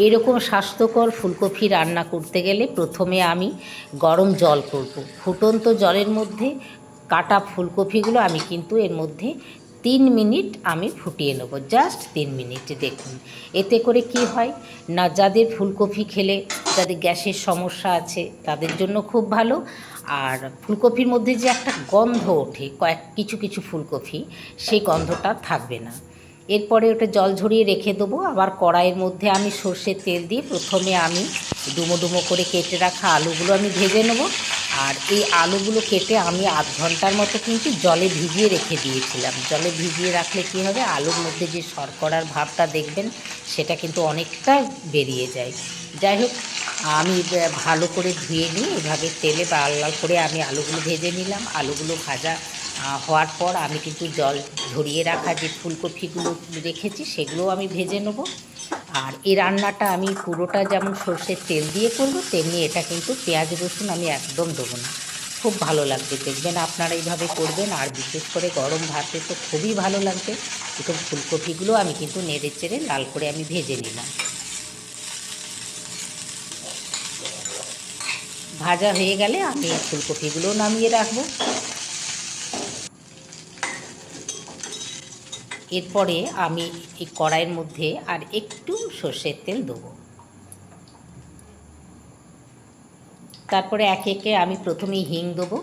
এরকম স্বাস্থ্যকর ফুলকপি রান্না করতে গেলে প্রথমে আমি গরম জল করব। ফুটন্ত জলের মধ্যে কাটা ফুলকপিগুলো আমি কিন্তু এর মধ্যে 3 মিনিট আমি ফুটিয়ে নেব, জাস্ট 3 মিনিট। দেখুন এতে করে কি হয় না, যাদের ফুলকপি খেলে যাদের গ্যাসের সমস্যা আছে তাদের জন্য খুব ভালো। আর ফুলকপির মধ্যে যে একটা গন্ধ ওঠে কিছু কিছু ফুলকপি, সেই গন্ধটা থাকবে না। এরপরে ওটা জল ঝরিয়ে রেখে দেবো। আবার কড়াইয়ের মধ্যে আমি সর্ষের তেল দিয়ে প্রথমে আমি ডুমো ডুমো করে কেটে রাখা আলুগুলো আমি ভেজে নেব। আর এই আলুগুলো কেটে আমি আধ ঘন্টার মতো কিন্তু জলে ভিজিয়ে রেখে দিয়েছিলাম। জলে ভিজিয়ে রাখলে কী হবে, আলুর মধ্যে যে শর্করার ভাবটা দেখবেন সেটা কিন্তু অনেকটা বেরিয়ে যায়। যাই হোক, আমি ভালো করে ধুয়ে নিয়ে এভাবে তেলে লাল লাল করে আমি আলুগুলো ভেজে নিলাম। আলুগুলো ভাজা হওয়ার পর আমি কিন্তু জল ঝরিয়ে রাখা যে ফুলকপিগুলো রেখেছি সেগুলোও আমি ভেজে নেব। আর এই রান্নাটা আমি পুরোটা যেমন সর্ষের তেল দিয়ে করব, তেমনি এটা কিন্তু পেঁয়াজ রসুন আমি একদম দেবো না। খুব ভালো লাগবে, দেখবেন আপনারা এইভাবে করবেন। আর বিশেষ করে গরম ভাতে তো খুবই ভালো লাগবে। এখন ফুলকপিগুলো আমি কিন্তু নেড়ে চেড়ে লাল করে আমি ভেজে নিলাম। ভাজা হয়ে গেলে আমি এই ফুলকপিগুলো নামিয়ে রাখবো। এরপরে আমি এই কড়াইয়ের মধ্যে আর একটু সর্ষের তেল দেবো। তারপরে একে একে আমি প্রথমেই হিং দেবো।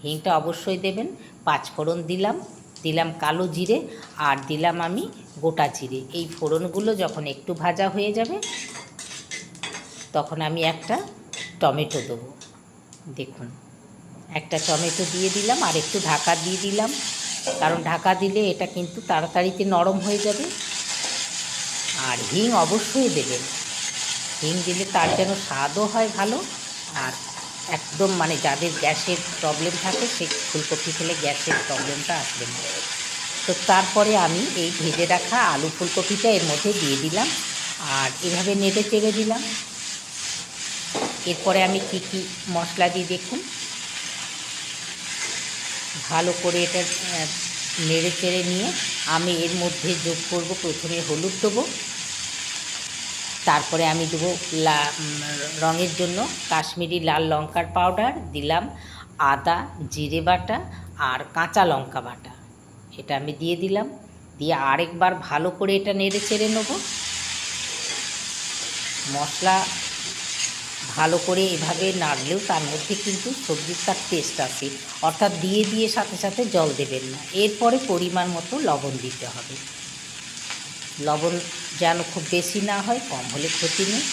হিংটা অবশ্যই দেবেন। পাঁচফোড়ন দিলাম, দিলাম কালো জিরে, আর দিলাম আমি গোটা জিরে। এই ফোড়নগুলো যখন একটু ভাজা হয়ে যাবে তখন আমি একটা টমেটো দেবো। দেখুন একটা টমেটো দিয়ে দিলাম, আর একটু ঢাকা দিয়ে দিলাম, কারণ ঢাকা দিলে এটা কিন্তু তাড়াতাড়িতে নরম হয়ে যাবে। আর হিং অবশ্যই দেবেন। হিং দিলে তার যেন স্বাদও হয় ভালো। আর একদম মানে যাদের গ্যাসের প্রবলেম থাকে সেই ফুলকপি খেলে গ্যাসের প্রবলেমটা আসবে না। তো তারপরে আমি এই ভেজে রাখা আলু ফুলকপিটা এর মধ্যে দিয়ে দিলাম, আর এভাবে নেড়ে চেড়ে দিলাম। এরপরে আমি কি কি মশলা দিই দেখুন। ভালো করে এটা নেড়ে চেড়ে নিয়ে আমি এর মধ্যে যোগ করব, প্রথমে হলুদ দেবো, তারপরে আমি দেবো রঙের জন্য কাশ্মীরি লাল লঙ্কার পাউডার দিলাম, আদা জিরে বাটা আর কাঁচা লঙ্কা বাটা, এটা আমি দিয়ে দিলাম। দিয়ে আরেকবার ভালো করে এটা নেড়ে চেড়ে নেব। মশলা ভালো করে এভাবে নাড়লেও তার মধ্যে কিন্তু সবজির তার টেস্ট আসে, অর্থাৎ দিয়ে দিয়ে সাথে সাথে জল দেবেন না। এরপরে পরিমাণ মতো লবণ দিতে হবে। লবণ যেন খুব বেশি না হয়, কম হলে ক্ষতি নেই।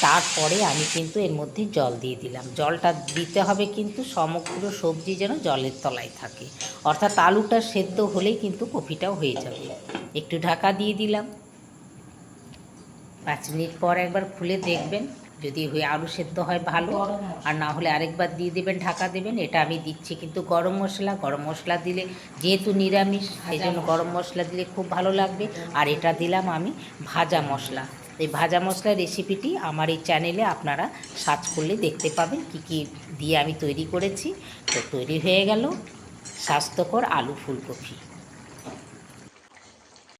তারপরে আমি কিন্তু এর মধ্যে জল দিয়ে দিলাম। জলটা দিতে হবে কিন্তু সমগ্র সবজি যেন জলের তলায় থাকে, অর্থাৎ আলুটা সেদ্ধ হলেই কিন্তু কপিটাও হয়ে যাবে। একটু ঢাকা দিয়ে দিলাম। 5 মিনিট পর একবার খুলে দেখবেন, যদি হয়ে আলু সেদ্ধ হয় ভালো, আর না হলে আরেকবার দিয়ে দেবেন, ঢাকা দেবেন। এটা আমি দিচ্ছি কিন্তু গরম মশলা। গরম মশলা দিলে যেহেতু নিরামিষ, সেই জন্য গরম মশলা দিলে খুব ভালো লাগবে। আর এটা দিলাম আমি ভাজা মশলা। এই ভাজা মশলার রেসিপিটি আমার এই চ্যানেলে আপনারা সার্চ করলে দেখতে পাবেন কি কি দিয়ে আমি তৈরি করেছি। তো তৈরি হয়ে গেল স্বাস্থ্যকর আলু ফুলকপি।